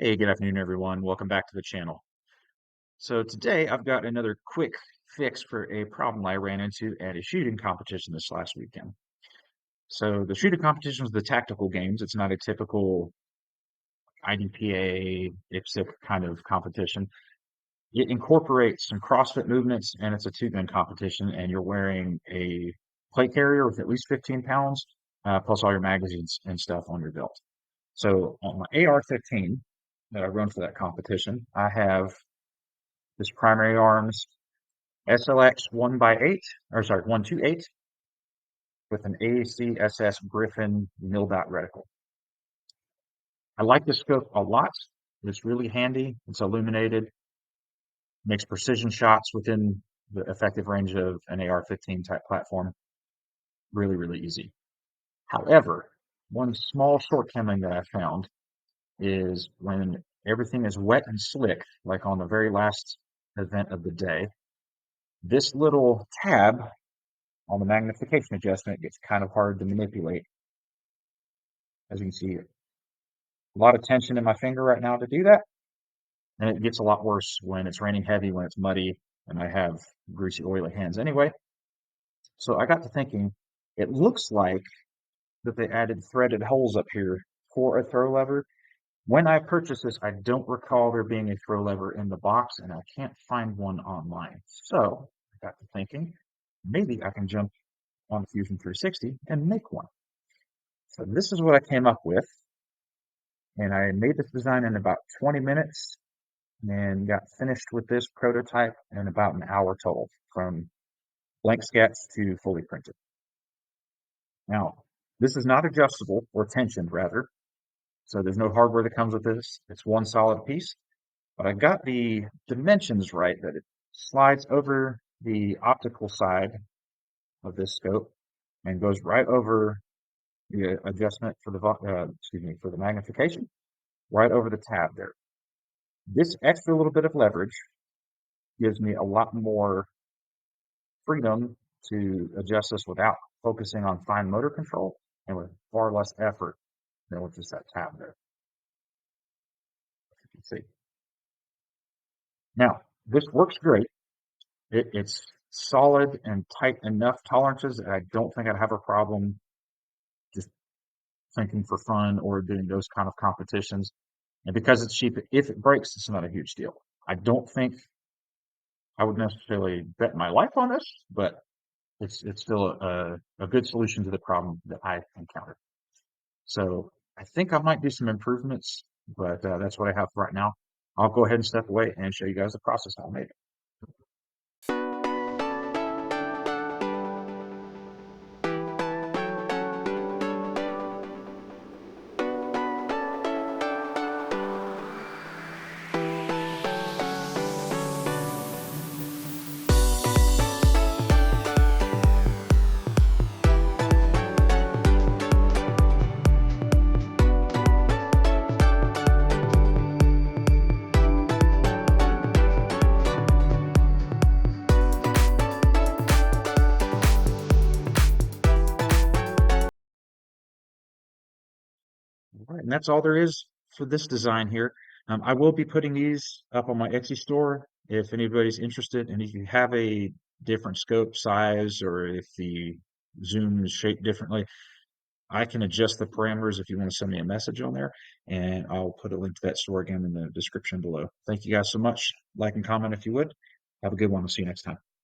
Hey, good afternoon, everyone. Welcome back to the channel. So today I've got another quick fix for a problem I ran into at a shooting competition this last weekend. So the shooting competition was the tactical games. It's not a typical IDPA, IPSC kind of competition. It incorporates some CrossFit movements and it's a two-gun competition and you're wearing a plate carrier with at least 15 pounds, plus all your magazines and stuff on your belt. So on my AR-15 that I run for that competition, I have this primary arms SLX 1x8, or sorry, 128 with an ACSS Griffin mil dot reticle. I like this scope a lot. It's really handy. It's illuminated, makes precision shots within the effective range of an AR-15 type platform. Really, really easy. However, one small shortcoming that I found is when everything is wet and slick, like on the very last event of the day, this little tab on the magnification adjustment gets kind of hard to manipulate. As you can see, a lot of tension in my finger right now to do that. And it gets a lot worse when it's raining heavy, when it's muddy, and I have greasy, oily hands anyway. So I got to thinking, it looks like that they added threaded holes up here for a throw lever. When I purchased this, I don't recall there being a throw lever in the box, and I can't find one online. So I got to thinking, maybe I can jump on Fusion 360 and make one. So this is what I came up with, and I made this design in about 20 minutes and got finished with this prototype in about an hour total, from blank sketch to fully printed. Now, this is not adjustable or tensioned rather, so there's no hardware that comes with this. It's one solid piece, but I got the dimensions right, that it slides over the optical side of this scope and goes right over the adjustment for the for the magnification, right over the tab there. This extra little bit of leverage gives me a lot more freedom to adjust this without focusing on fine motor control and with far less effort than with just that tab there. You can see. Now, this works great. It's solid and tight enough tolerances that I don't think I'd have a problem just thinking for fun or doing those kind of competitions. And because it's cheap, if it breaks, it's not a huge deal. I don't think I would necessarily bet my life on this, but it's still a good solution to the problem that I encountered. So I think I might do some improvements, but that's what I have right now. I'll go ahead and step away and show you guys the process I made. All right, and that's all there is for this design here. I will be putting these up on my Etsy store if anybody's interested, and if you have a different scope size or if the zoom is shaped differently, I can adjust the parameters if you want to send me a message on there, and I'll put a link to that store again in the description below. Thank you guys so much. Like and comment if you would. Have a good one. I'll see you next time.